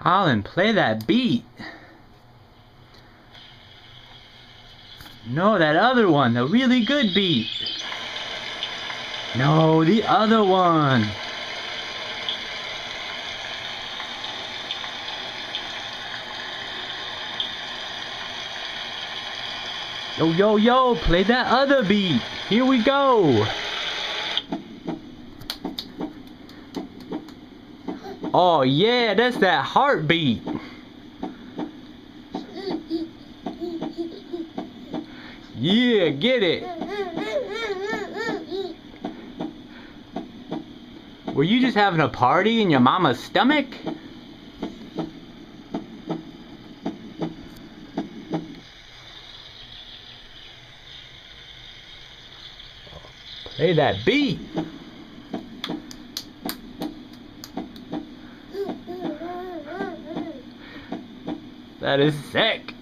Holland, play that beat. No, that other one, the really good beat. No, the other one. Yo, yo, yo, play that other beat. Here we go. Oh yeah, that's that heartbeat. Yeah, get it. Were you just having a party in your mama's stomach? Play that beat. That is sick.